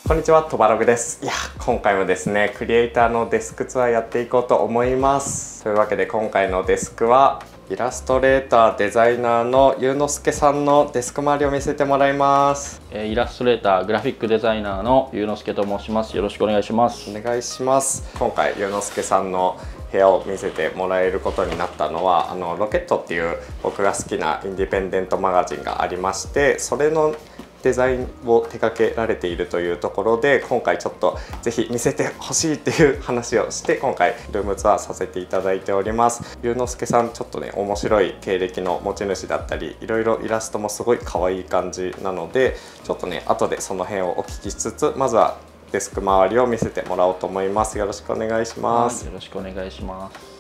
こんにちは、トバログです。いや、今回もですね、クリエイターのデスクツアーやっていこうと思います。というわけで今回のデスクはイラストレーターデザイナーのゆうのすけさんのデスク周りを見せてもらいます。イラストレーターグラフィックデザイナーのゆうのすけと申します。よろしくお願いします。お願いします。今回ゆうのすけさんの部屋を見せてもらえることになったのはロケットっていう僕が好きなインディペンデントマガジンがありまして、それのデザインを手掛けられているというところで、今回ちょっとぜひ見せてほしいっていう話をして今回ルームツアーさせていただいております。ゆうのすけさんちょっとね面白い経歴の持ち主だったり、いろいろイラストもすごい可愛い感じなので、ちょっとね後でその辺をお聞きしつつ、まずはデスク周りを見せてもらおうと思います。よろしくお願いします。よろしくお願いします。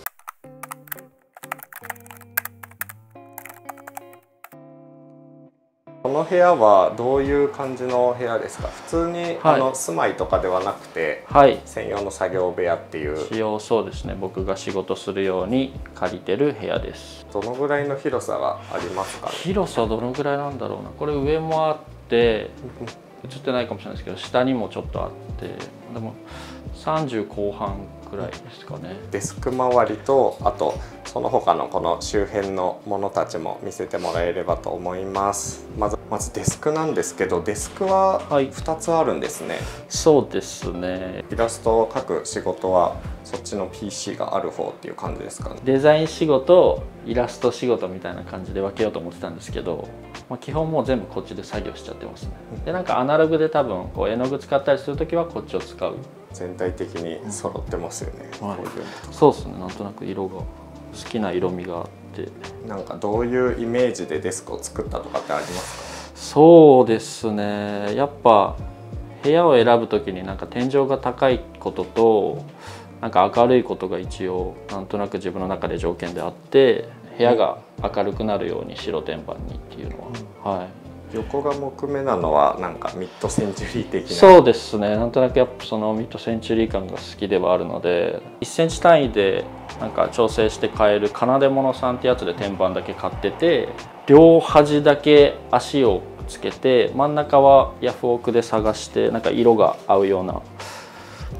この部屋はどういう感じの部屋ですか？普通に、住まいとかではなくて、専用の作業部屋っていう。使用、そうですね。僕が仕事するように借りてる部屋です。どのぐらいの広さがありますかね？広さどのぐらいなんだろうな。これ上もあって映ってないかもしれないですけど、下にもちょっとあって、でも30後半くらいですかね。デスク周りと、あとその他のこの周辺のものたちも見せてもらえればと思います。まずデスクなんですけど、デスクは2つあるんですね。そうですね。イラストを描く仕事はそっちの PC がある方っていう感じですかね？デザイン仕事、イラスト仕事みたいな感じで分けようと思ってたんですけど、基本もう全部こっちで作業しちゃってますね。でなんかアナログで多分こう絵の具使ったりする時はこっちを使う。全体的に揃ってますよね。そうですね。なんとなく色が好きな色味があって。なんかどういうイメージでデスクを作ったとかってありますか？そうですね。やっぱ部屋を選ぶ時になんか天井が高いこととなんか明るいことが一応なんとなく自分の中で条件であって、部屋が明るくなるように白天板にっていうのは、はい。横が木目なのはなんかミッドセンチュリー的な。そうですね。なんとなくやっぱそのミッドセンチュリー感が好きではあるので、1センチ単位でなんか調整して買える奏で物さんってやつで天板だけ買ってて、両端だけ足をつけて、真ん中はヤフオクで探してなんか色が合うような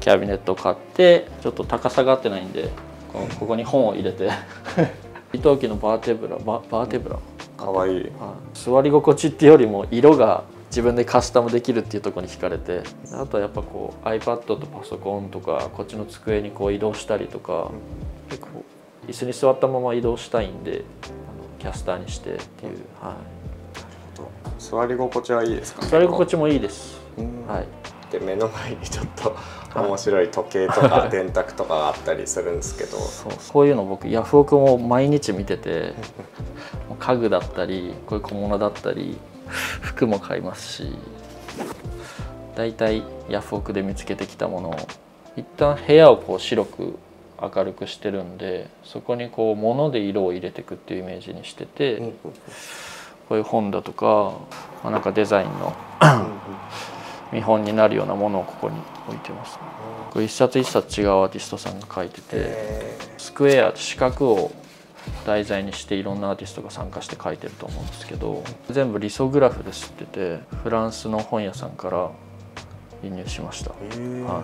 キャビネットを買って、ちょっと高さが合ってないんでここに本を入れて伊藤家のバーテブラかわいい。座り心地っていうよりも色が自分でカスタムできるっていうところに惹かれて、あとはやっぱこう iPad とパソコンとかこっちの机にこう移動したりとか、結構椅子に座ったまま移動したいんでキャスターにしてっていう。座り心地はいいですかね？座り心地もいいです。はい。で目の前にちょっと面白い時計とか電卓とかがあったりするんですけど、こういうの僕ヤフオクも毎日見てて家具だったりこういう小物だったり服も買いますし、だいたいヤフオクで見つけてきたものを一旦部屋をこう白く明るくしてるんで、そこにこう物で色を入れていくっていうイメージにしてて、こういう本だとかなんかデザインの見本になるようなものをここに置いてますね。これ一冊一冊違うアーティストさんが描いてて、スクエア四角を題材にしていろんなアーティストが参加して描いてると思うんですけど、全部リソグラフで刷ってて、フランスの本屋さんから輸入しました。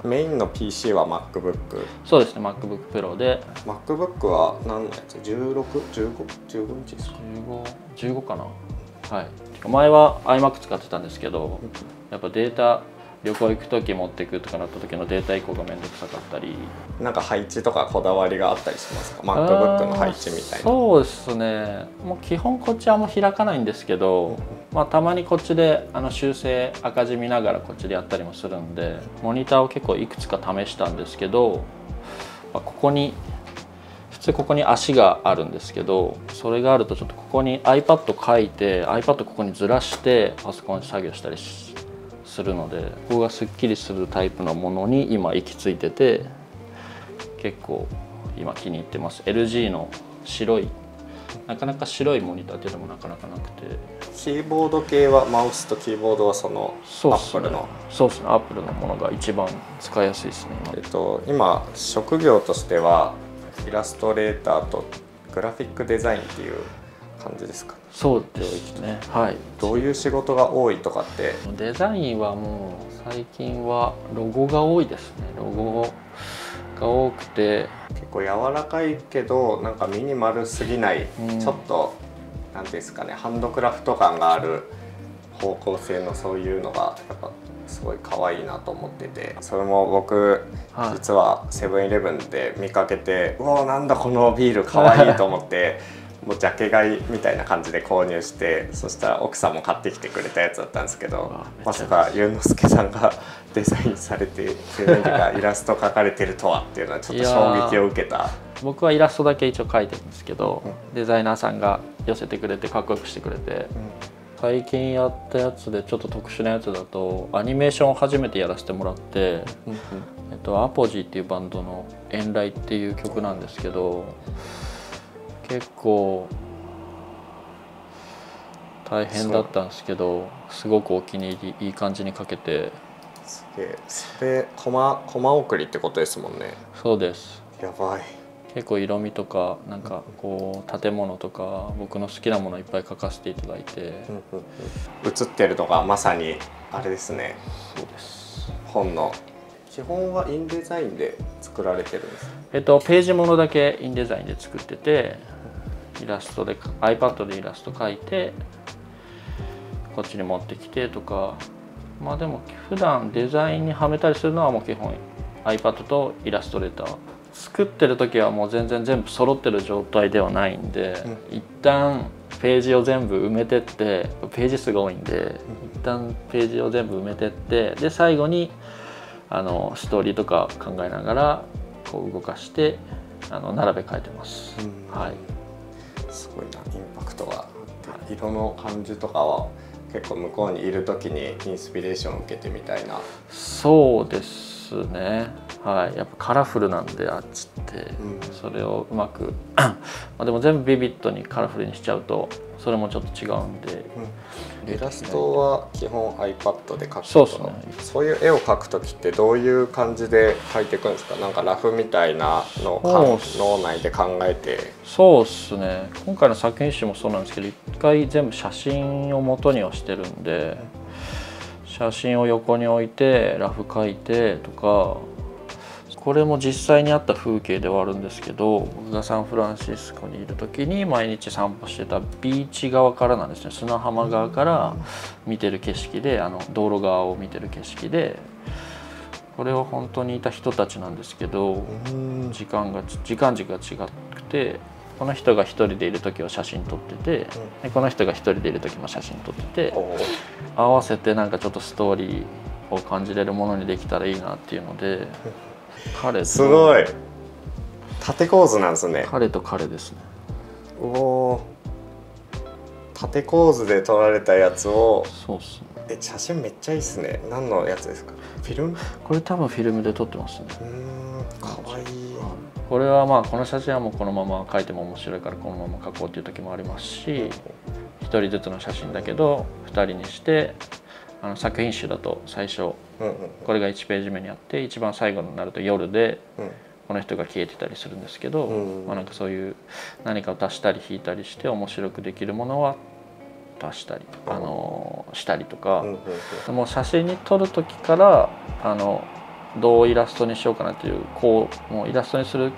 メインの PC は MacBook？ そうですね。 MacBook Pro で。 MacBook は何のやつ？16？15？15インチですか？15かな。はい。前は iMac 使ってたんですけど、やっぱデータ旅行行く時持っていくとかなった時のデータ移行が面倒くさかったり。なんか配置とかこだわりがあったりしますか？ MacBook の配置みたいな。そうですね。もう基本こっちはあんま開かないんですけど、たまにこっちで修正赤字見ながらこっちでやったりもするんで、モニターを結構いくつか試したんですけど、ここに普通ここに足があるんですけど、それがあるとちょっとここに iPad 書いて iPad ここにずらしてパソコンで作業したりするので、ここがすっきりするタイプのものに今行き着いてて、結構今気に入ってます。LG の白いなかなか白いモニターっていうのもなかなかなくて。キーボード系はマウスとキーボードはそのアップルの。そうですね、アップルのものが一番使いやすいですね。今職業としてはイラストレーターとグラフィックデザインっていう感じですか？そうですね、はい。どういう仕事が多いとかって？デザインはもう最近はロゴが多いですね。ロゴが多くて、結構柔らかいけどなんかミニマルすぎない、ちょっとなんていうんですかね、ハンドクラフト感がある方向性のそういうのがやっぱすごい可愛いなと思ってて、それも僕、実はセブンイレブンで見かけて、うわなんだこのビール可愛いと思ってもうジャケ買いみたいな感じで購入して、そしたら奥さんも買ってきてくれたやつだったんですけど、まさか龍之介さんがデザインされて何かイラスト描かれてるとはっていうのはちょっと衝撃を受けた。僕はイラストだけ一応描いてるんですけど、デザイナーさんが寄せてくれてかっこよくしてくれて、最近やったやつでちょっと特殊なやつだとアニメーションを初めてやらせてもらって、アポジーっていうバンドの「遠雷」っていう曲なんですけど、結構大変だったんですけど、すごくお気に入りいい感じに描けて。すげえ。それコマ送りってことですもんね。そうです。やばい。結構色味とかなんかこう建物とか僕の好きなものいっぱい描かせていただいて、写ってるのがまさにあれですね。そうです。本の基本はインデザインで作られてるんです。ページものだけインデザインで作ってて、イラストで iPad でイラスト描いてこっちに持ってきてとか、まあでも普段デザインにはめたりするのはもう基本 iPad とイラストレーター。作ってる時はもう全部揃ってる状態ではないんで、一旦ページを全部埋めてって、ページ数が多いんで、一旦ページを全部埋めてって、で最後にストーリーとか考えながらこう動かして並べ替えてます。はい。すごいな、インパクトがあって、色の感じとかは結構向こうにいる時にインスピレーションを受けてみたいな。そうですね。はい。やっぱカラフルなんであっちって、それをうまくまあでも全部ビビッドにカラフルにしちゃうとそれもちょっと違うんで。イラストは基本 iPad で描く。そうですね。そういう絵を描く時ってどういう感じで描いていくんですか？なんかラフみたいなのを脳内で考えて。そうですね。今回の作品集もそうなんですけど、一回全部写真を元にはしてるんで、写真を横に置いてラフ描いてとか、これも実際にあった風景ではあるんですけど、僕がサンフランシスコにいる時に毎日散歩してたビーチ側からなんですね。砂浜側から見てる景色で、道路側を見てる景色で、これは本当にいた人たちなんですけど、時間軸が違くて、この人が一人でいる時は写真撮ってて、でこの人が一人でいる時も写真撮ってて、合わせてなんかちょっとストーリーを感じれるものにできたらいいなっていうので。すごい縦構図なんですね。彼と彼ですね。おお、縦構図で撮られたやつを。そうっすね。写真めっちゃいいっすね。何のやつですか？フィルム？これ多分フィルムで撮ってますね。かわいい。これはまあこの写真はもうこのまま描いても面白いからこのまま描こうっていう時もありますし、1人ずつの写真だけど2人にして、作品集だと最初これが1ページ目にあって、一番最後になると夜でこの人が消えてたりするんですけど、まあなんかそういう何かを足したり引いたりして面白くできるものは足したりしたりとか、もう写真に撮る時からどうイラストにしようかなというもうイラストにする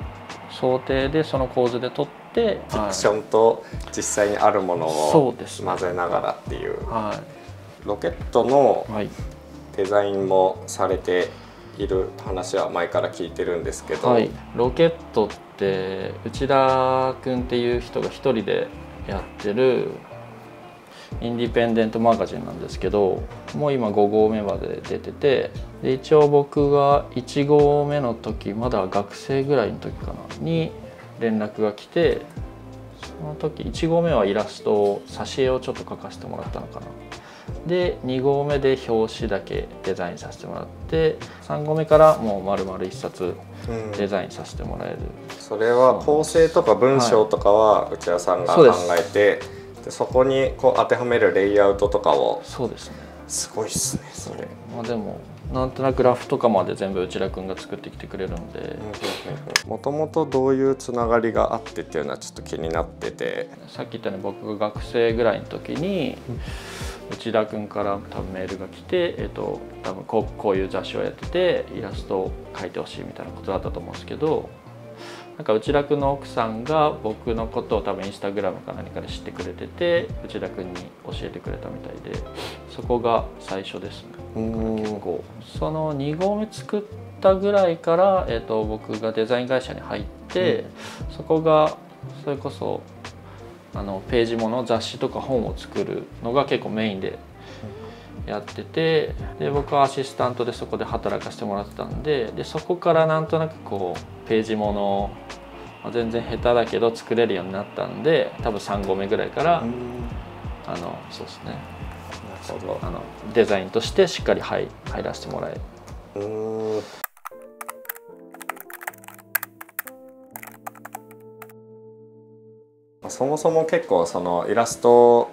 想定でその構図で撮って、フィクションと実際にあるものを混ぜながらっていう。ロケットのデザインもされている話は前から聞いてるんですけど、ロケットって内田君っていう人が一人でやってるインディペンデントマガジンなんですけど、もう今5号目まで出てて、で一応僕が1号目の時まだ学生ぐらいの時かなに連絡が来て、その時1号目はイラストを挿絵をちょっと描かせてもらったのかな。で2号目で表紙だけデザインさせてもらって、3号目からもう丸々1冊デザインさせてもらえる、それは構成とか文章とかは内田さんが考えて、でそこにこう当てはめるレイアウトとかを。そうですね、すごいっすねそれ。まあでもなんとなくラフとかまで全部内田君が作ってきてくれるんで、もともとどういうつながりがあってっていうのはちょっと気になってて、さっき言ったように僕が学生ぐらいの時に内田君から多分メールが来て、多分こういう雑誌をやっててイラストを描いてほしいみたいなことだったと思うんですけど、なんか内田君の奥さんが僕のことを多分インスタグラムか何かで知ってくれてて、内田君に教えてくれたみたいで、そこが最初ですね。結構その2号目作ったぐらいから、僕がデザイン会社に入って、そこがそれこそページもの雑誌とか本を作るのが結構メインでやってて、で僕はアシスタントでそこで働かせてもらってたんで、そこからなんとなくこうページもの全然下手だけど作れるようになったんで、多分3号目ぐらいからそうですね、デザインとしてしっかり入らせてもらえる。そもそも結構そのイラスト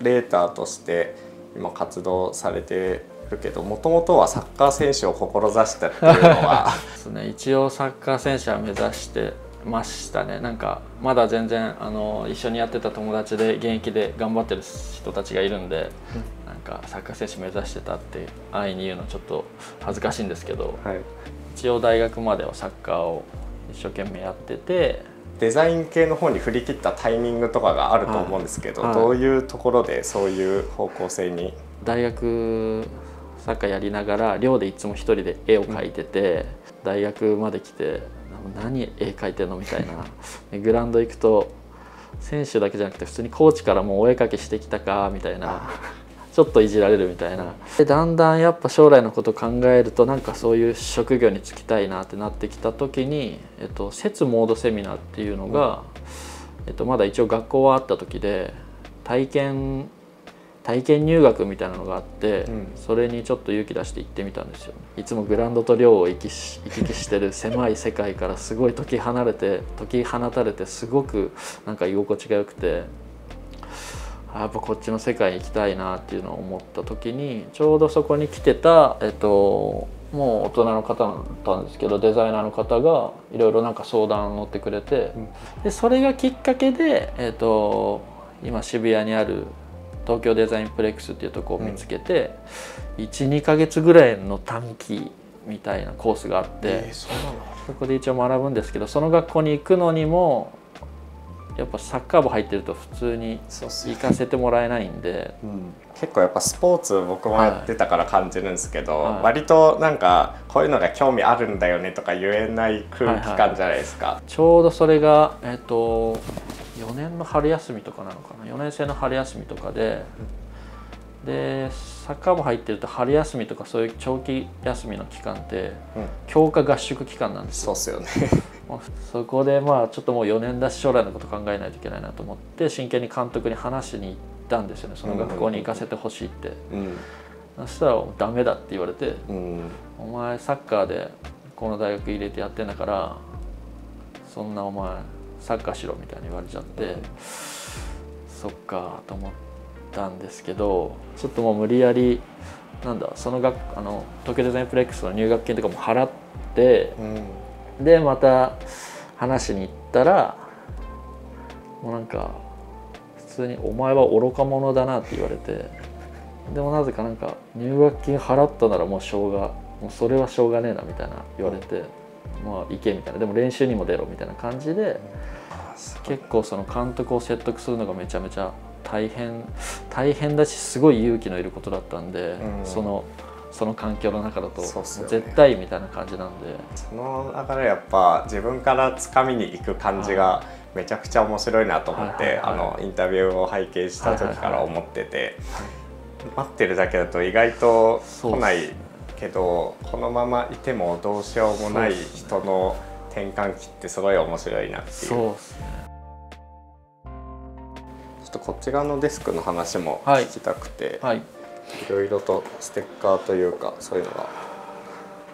レーターとして今活動されてるけど、もともとはサッカー選手を志したっていうのはですね、一応サッカー選手は目指してましたね。なんかまだ全然一緒にやってた友達で現役で頑張ってる人たちがいるんで、なんかサッカー選手目指してたって安易に言うのちょっと恥ずかしいんですけど、はい、一応大学まではサッカーを一生懸命やってて、デザイン系の方に振り切ったタイミングとかがあると思うんですけど、どういうところでそういう方向性に？大学サッカーやりながら寮でいつも一人で絵を描いてて、大学まで来て何絵描いてんのみたいなグラウンド行くと選手だけじゃなくて普通にコーチからもうお絵描きしてきたかみたいな、ちょっといじられるみたいな。でだんだんやっぱ将来のことを考えると、なんかそういう職業に就きたいなってなってきた時に、設モードセミナーっていうのが、まだ一応学校はあった時で体験入学みたいなのがあって、それにちょっと勇気出して行ってみたんですよ。いつもグラウンドと寮を行き来してる狭い世界からすごい解き放たれて、すごくなんか居心地が良くて、やっぱこっちの世界に行きたいなっていうのを思った時に、ちょうどそこに来てた、もう大人の方だったんですけど、デザイナーの方がいろいろなんか相談に乗ってくれて、でそれがきっかけで、今渋谷にある東京デザインプレックスっていうところを見つけて、12ヶ月ぐらいの短期みたいなコースがあって、そこで一応学ぶんですけど、その学校に行くのにもやっぱサッカー部入ってると普通に行かせてもらえないんで、結構やっぱスポーツ僕もやってたから感じるんですけど、割となんかこういうのが興味あるんだよねとか言えない空気感じゃないですか。ちょうどそれが4年の春休みとかなのかな、4年生の春休みとかで、サッカー部入ってると春休みとかそういう長期休みの期間って、強化合宿期間なんですよ。そうっすよねそこでちょっともう4年だし将来のこと考えないといけないなと思って、真剣に監督に話しに行ったんですよね。その学校に行かせてほしいって、そしたらダメだって言われて、お前サッカーでこの大学入れてやってんだから、そんなお前サッカーしろみたいに言われちゃって、そっかと思ったんですけど、ちょっともう無理やりその東京デザインプレックスの入学金とかも払って、でまた話しに行ったら、もうなんか普通に「お前は愚か者だな」って言われて、でもなぜかなんか入学金払ったならもうそれはしょうがねえなみたいな言われて、まあ行けみたいな、でも練習にも出ろみたいな感じで、結構その監督を説得するのがめちゃめちゃ大変だし、すごい勇気のいることだったんで、その環境の中だと絶対みたいな感じなんで、その流れやっぱ自分から掴みに行く感じがめちゃくちゃ面白いなと思って、インタビューを拝見した時から思ってて、待ってるだけだと意外と来ないけど、このままいてもどうしようもない人の転換期ってすごい面白いなっていう。そうですね。ちょっとこっち側のデスクの話も聞きたくて、いろいろとステッカーというかそういうのが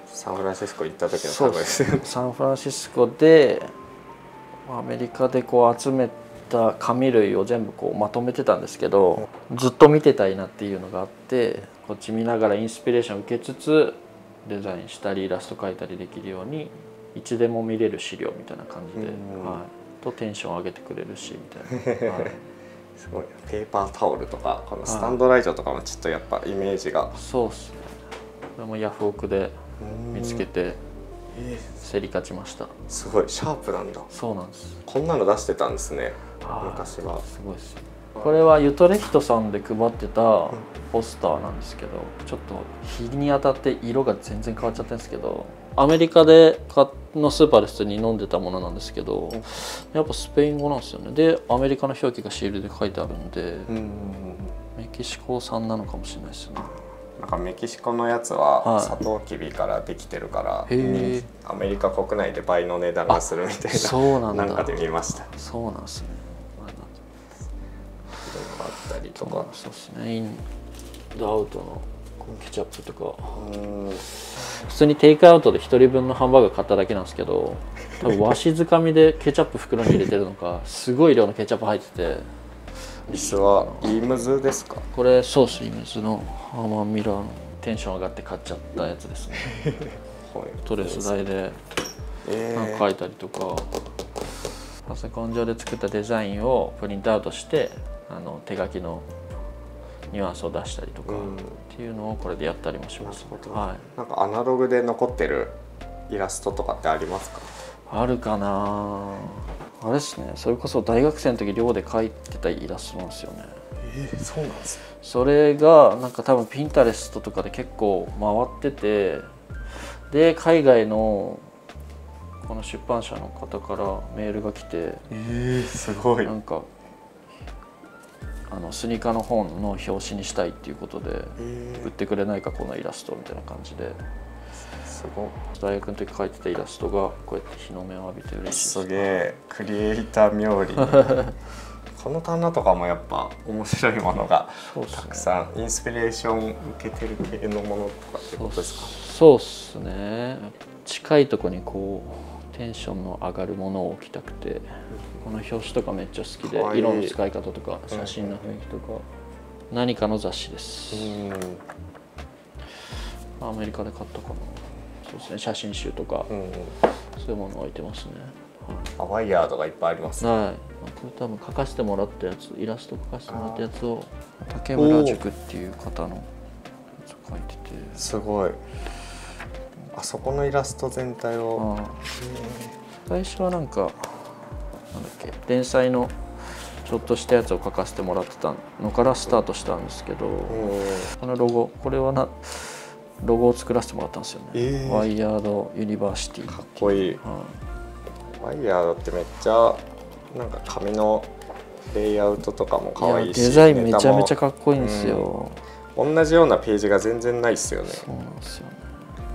サンフランシスコ行った時のタグですよね。サンフランシスコでアメリカでこう集めた紙類を全部こうまとめてたんですけど、ずっと見てたいなっていうのがあって、こっち見ながらインスピレーションを受けつつデザインしたりイラスト描いたりできるように、いつでも見れる資料みたいな感じで、はい、とテンション上げてくれるしみたいな、はい、すごい。ペーパータオルとかこのスタンドライトとかもちょっとやっぱイメージが、そうっすね。これもヤフオクで見つけて競り勝ちました。すごいシャープなんだ。そうなんです。こんなの出してたんですね、昔は。すごいですよ。これはユトレヒトさんで配ってたポスターなんですけど、ちょっと日に当たって色が全然変わっちゃってるんですけど、アメリカでのスーパーで普通に飲んでたものなんですけど、やっぱスペイン語なんですよね。でアメリカの表記がシールで書いてあるんで、メキシコ産なのかもしれないですね。なんかメキシコのやつはサトウキビからできてるから、アメリカ国内で倍の値段がするみたいな、そうなんだ、なんかで見ました。そうなんですね。あったりとか、そうですね。インドアウトのケチャップとか、普通にテイクアウトで1人分のハンバーガー買っただけなんですけど、多分わしづかみでケチャップ袋に入れてるのか、すごい量のケチャップ入ってて。椅子はイームズですか？これソースイームズのハーマンミラーのテンション上がって買っちゃったやつですね。ストレス台で書いたりとか、パソコン上で作ったデザインをプリントアウトして手書きのニュアンスを出したりとかっていうのをこれでやったりもします。はい。なんかアナログで残ってるイラストとかってありますか？あるかな。あれですね。それこそ大学生の時寮で描いてたイラストなんですよね。そうなんですね。それがなんか多分ピンタレストとかで結構回ってて、で海外のこの出版社の方からメールが来て、すごい。なんかスニーカーの本の表紙にしたいっていうことで、売ってくれないかこのイラストみたいな感じで。すごい。大学の時描いてたイラストがこうやって日の目を浴びて嬉しいです。すげえクリエイター冥利。この棚とかもやっぱ面白いものがたくさん、インスピレーション受けてる系のものとかってことですか？そうっすね。近いとこにこうテンションの上がるものを置きたくて、この表紙とかめっちゃ好きで、色の使い方とか写真の雰囲気とか、何かの雑誌です。アメリカで買ったかな。そうですね。写真集とか、そういうものを置いてますね。ワイヤードがいっぱいありますね。はい。これ多分描かせてもらったやつ、イラスト描かせてもらったやつを竹村塾っていう方のやつ描いてて、すごい。あそこのイラスト全体を。最初はなんかなんだっけ、連載のちょっとしたやつを描かせてもらってたのからスタートしたんですけど、このロゴ、これはロゴを作らせてもらったんですよね。ワイヤードユニバーシティ。かっこいい。ワイヤードってめっちゃなんか紙のレイアウトとかも可愛いし、デザインめちゃめちゃかっこいいんですよ。同じようなページが全然ないですよね。そうなんですよね。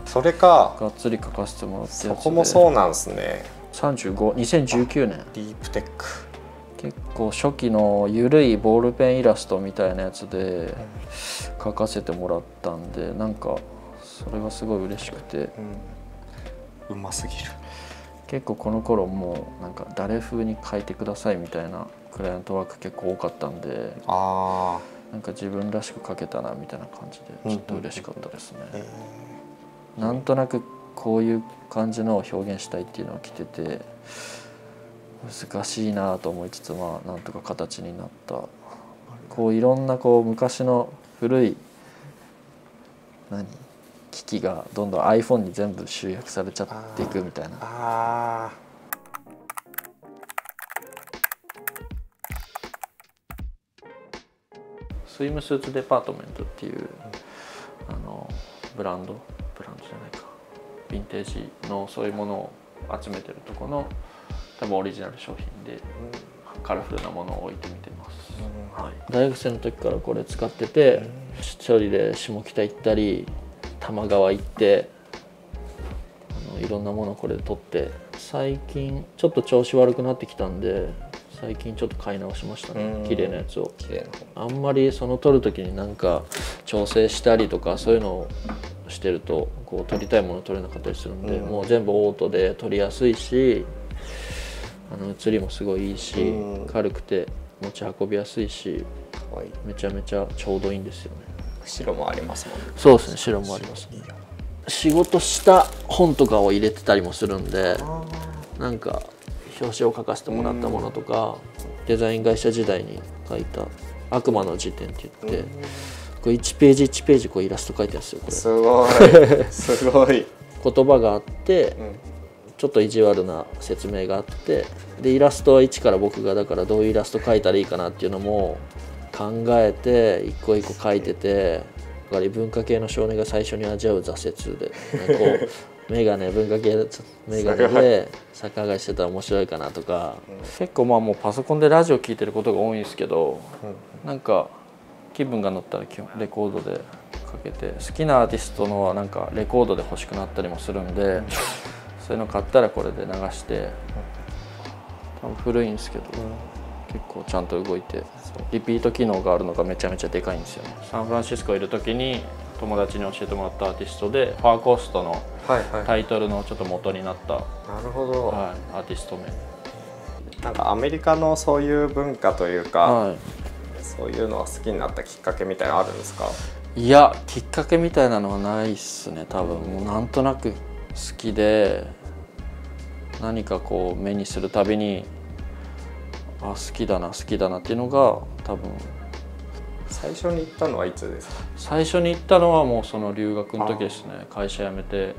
それかがっつり書かせてもらってやつで、そこもそうなんですね。2019年。ディープテック。結構初期の緩いボールペンイラストみたいなやつで書かせてもらったんで、なんかそれがすごい嬉しくて、うますぎる。結構この頃もうなんか誰風に書いてくださいみたいなクライアントワーク結構多かったんで、なんか自分らしく書けたなみたいな感じでちょっと嬉しかったですね。なんとなくこういう感じのを表現したいっていうのが来てて、難しいなと思いつつ、まあなんとか形になった。こういろんなこう昔の古い機器がどんどん iPhone に全部集約されちゃっていくみたいな。スイムスーツデパートメントっていうブランドじゃないか、ヴィンテージのそういうものを集めてるところの多分オリジナル商品でカラフルなものを置いてみてます。大学生の時からこれ使ってて、一人で下北行ったり多摩川行っていろんなものをこれで撮って、最近ちょっと調子悪くなってきたんで最近ちょっと買い直しましたね、綺麗なやつを。綺麗なあんまりその撮る時になんか調整したりとかそういうのをしてるとこう撮りたいもの撮れなかったりするんで、もう全部オートで撮りやすいし、写りもすごいいいし、軽くて持ち運びやすいし、めちゃめちゃちょうどいいんですよね。白もありますもんね。そうですね、白もありますね。仕事した本とかを入れてたりもするんで、なんか表紙を書かせてもらったものとか、デザイン会社時代に書いた「悪魔の辞典」って言って、これ1ページ1ページこうイラスト描いてるんですよ。これすごいすごい言葉があって、ちょっと意地悪な説明があって、でイラストは一から僕がだからどういうイラスト描いたらいいかなっていうのも考えて一個一個描いてて、だから文化系の少年が最初に味わう挫折で、こうメガネ文化系メガネで逆上がりしてたら面白いかなとか、結構まあもうパソコンでラジオ聴いてることが多いんですけど、なんか気分が乗ったら基本レコードでかけて、好きなアーティストのはなんかレコードで欲しくなったりもするんで、そういうの買ったらこれで流して、多分古いんですけど、結構ちゃんと動いてリピート機能があるのがめちゃめちゃでかいんですよね。サンフランシスコいる時に友達に教えてもらったアーティストで、ファーコーストのタイトルのちょっと元になった、なるほど、アーティスト名。なんかアメリカのそういう文化というか、そういうのが好きになったきっかけみたいなのあるんですか？いや、きっかけみたいなのはないっすね。多分もうなんとなく好きで、何かこう目にするたびに好きだな好きだなっていうのが多分。最初に行ったのはいつですか？最初に行ったのはもうその留学の時ですね。会社辞めて、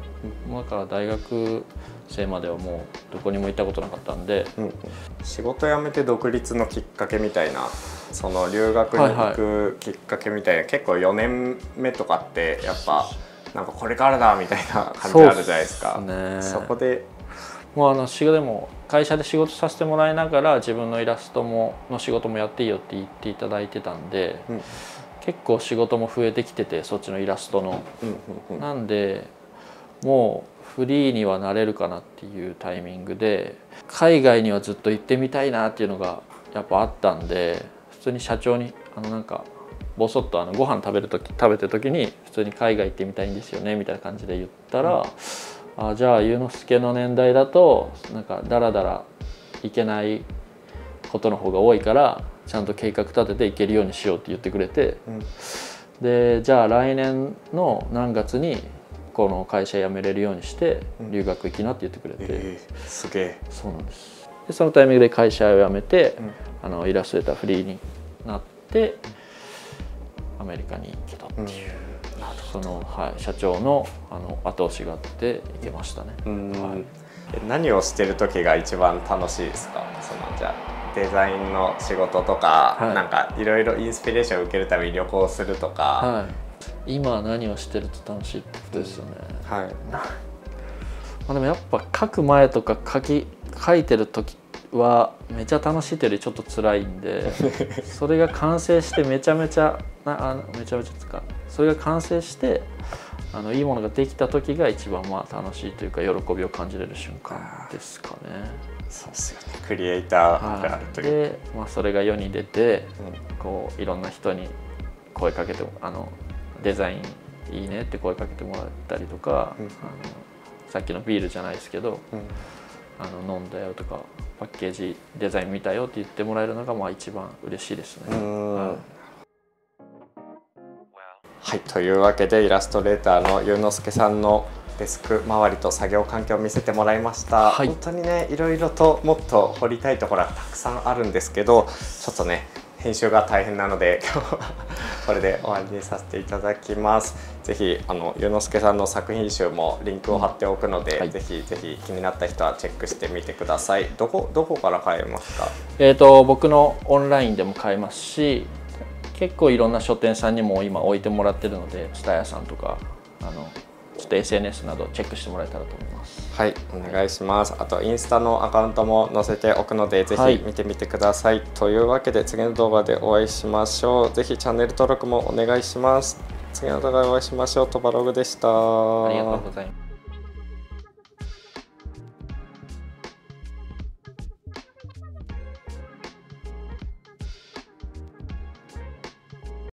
だから大学生まではもうどこにも行ったことなかったんで、仕事辞めて独立のきっかけみたいな、その留学に行くきっかけみたいな、結構4年目とかってやっぱなんかこれからだみたいな感じあるじゃないですか。そこでもうでも会社で仕事させてもらいながら自分のイラストの仕事もやっていいよって言っていただいてたんで、結構仕事も増えてきてて、そっちのイラストの、なんでもうフリーにはなれるかなっていうタイミングで、海外にはずっと行ってみたいなっていうのがやっぱあったんで、普通に社長になんかボソッとご飯食べてる時に普通に海外行ってみたいんですよねみたいな感じで言ったら、じゃあ祐之介の年代だとなんかダラダラいけないことの方が多いから、ちゃんと計画立てていけるようにしようって言ってくれて、でじゃあ来年の何月にこの会社辞めれるようにして留学行きなって言ってくれて、すげえ。そうなんです。でそのタイミングで会社を辞めて、イラストレーターフリーになってアメリカに行けたっていう。その社長の後押しがあって行けましたね。何をしてる時が一番楽しいですか？じゃあデザインの仕事とか、なんかいろいろインスピレーションを受けるために旅行するとか、今何をしてると楽しいってことですよね。でもやっぱ書く前とか書いてる時はめちゃ楽しいというよりちょっと辛いんでそれが完成してめちゃめちゃそれが完成していいものができた時が一番楽しいというか喜びを感じれる瞬間ですかね。そうですよね。クリエイターであるという。で、それが世に出て、こういろんな人に声かけてデザインいいねって声かけてもらったりとか、さっきのビールじゃないですけど、飲んだよとかパッケージデザイン見たよって言ってもらえるのが一番嬉しいですね。はい、というわけでイラストレーターの祐之介さんのデスク周りと作業環境を見せてもらいました。本当にね、いろいろともっと掘りたいところはたくさんあるんですけど、ちょっとね編集が大変なので今日はこれで終わりにさせていただきます。ぜひ祐之介さんの作品集もリンクを貼っておくので、ぜひぜひ気になった人はチェックしてみてください。どこから買えますか？僕のオンラインでも買えますし、結構いろんな書店さんにも今置いてもらってるので、蔦屋さんとかちょっと SNS などチェックしてもらえたらと思います。はい、お願いします。あとインスタのアカウントも載せておくので、ぜひ見てみてください。というわけで次の動画でお会いしましょう。ぜひチャンネル登録もお願いします。次の動画でお会いしましょう。トバログでした。ありがとうございます。